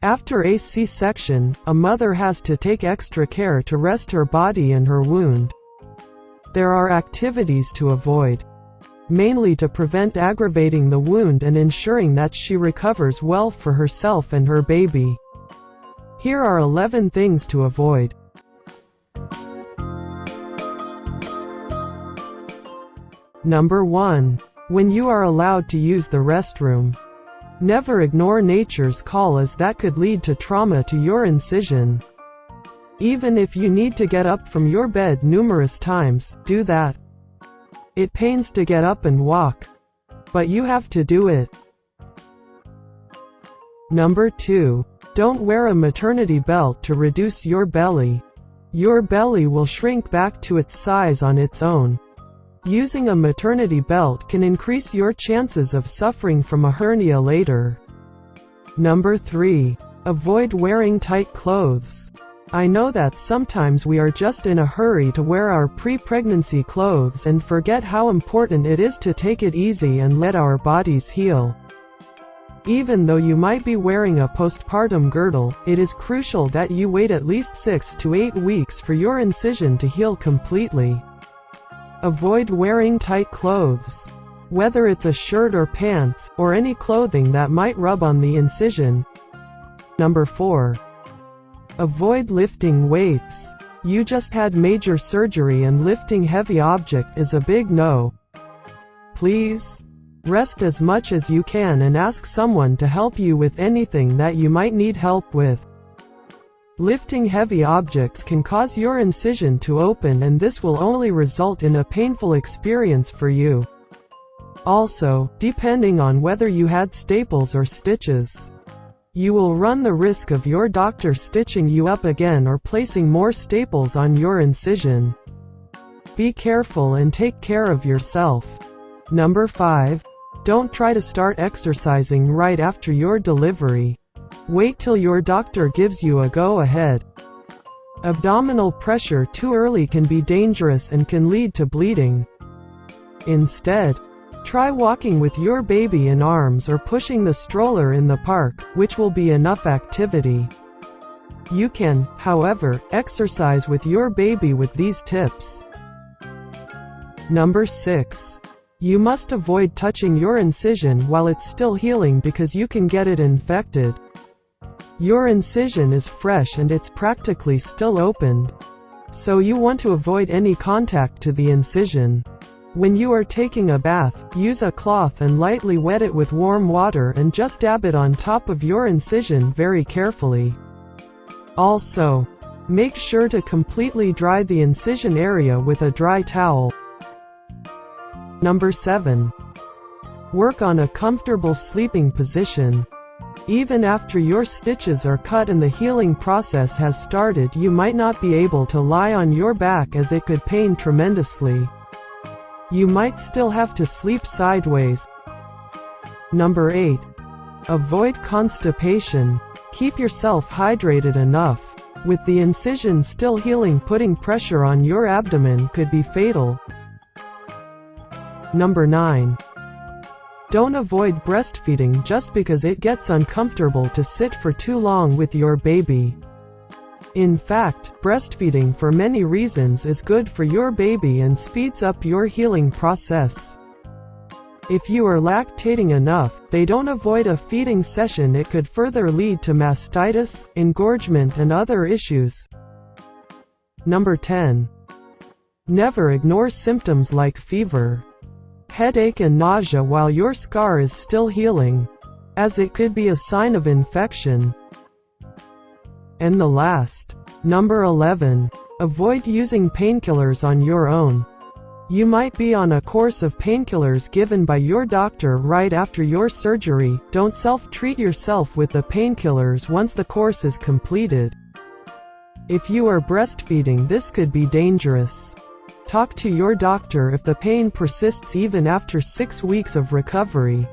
After a C-section, a mother has to take extra care to rest her body and her wound. There are activities to avoid, mainly to prevent aggravating the wound and ensuring that she recovers well for herself and her baby. Here are 11 things to avoid. Number 1. When you are allowed to use the restroom. Never ignore nature's call, as that could lead to trauma to your incision. Even if you need to get up from your bed numerous times, do that. It pains to get up and walk, but you have to do it. Number 2. Don't wear a maternity belt to reduce your belly. Your belly will shrink back to its size on its own. Using a maternity belt can increase your chances of suffering from a hernia later. Number 3. Avoid wearing tight clothes. I know that sometimes we are just in a hurry to wear our pre-pregnancy clothes and forget how important it is to take it easy and let our bodies heal. Even though you might be wearing a postpartum girdle, it is crucial that you wait at least 6 to 8 weeks for your incision to heal completely. Avoid wearing tight clothes. Whether it's a shirt or pants, or any clothing that might rub on the incision. Number 4. Avoid lifting weights. You just had major surgery and lifting heavy object is a big no. Please rest as much as you can and ask someone to help you with anything that you might need help with. Lifting heavy objects can cause your incision to open, and this will only result in a painful experience for you. Also, depending on whether you had staples or stitches, you will run the risk of your doctor stitching you up again or placing more staples on your incision. Be careful and take care of yourself. Number 5. Don't try to start exercising right after your delivery. Wait till your doctor gives you a go-ahead. Abdominal pressure too early can be dangerous and can lead to bleeding. Instead, try walking with your baby in arms or pushing the stroller in the park, which will be enough activity. You can, however, exercise with your baby with these tips. Number 6. You must avoid touching your incision while it's still healing because you can get it infected. Your incision is fresh and it's practically still opened, so you want to avoid any contact to the incision. When you are taking a bath, use a cloth and lightly wet it with warm water and just dab it on top of your incision very carefully. Also, make sure to completely dry the incision area with a dry towel. Number 7. Work on a comfortable sleeping position. Even after your stitches are cut and the healing process has started, you might not be able to lie on your back as it could pain tremendously. You might still have to sleep sideways. Number 8. Avoid constipation. Keep yourself hydrated enough. With the incision still healing, putting pressure on your abdomen could be fatal. Number 9. Don't avoid breastfeeding just because it gets uncomfortable to sit for too long with your baby. In fact, breastfeeding for many reasons is good for your baby and speeds up your healing process. If you are lactating enough, don't avoid a feeding session. It could further lead to mastitis, engorgement, and other issues. Number 10. Never ignore symptoms like fever, headache, and nausea while your scar is still healing, as it could be a sign of infection. And the last, number 11, avoid using painkillers on your own. You might be on a course of painkillers given by your doctor right after your surgery. Don't self-treat yourself with the painkillers once the course is completed. If you are breastfeeding, this could be dangerous. Talk to your doctor if the pain persists even after 6 weeks of recovery.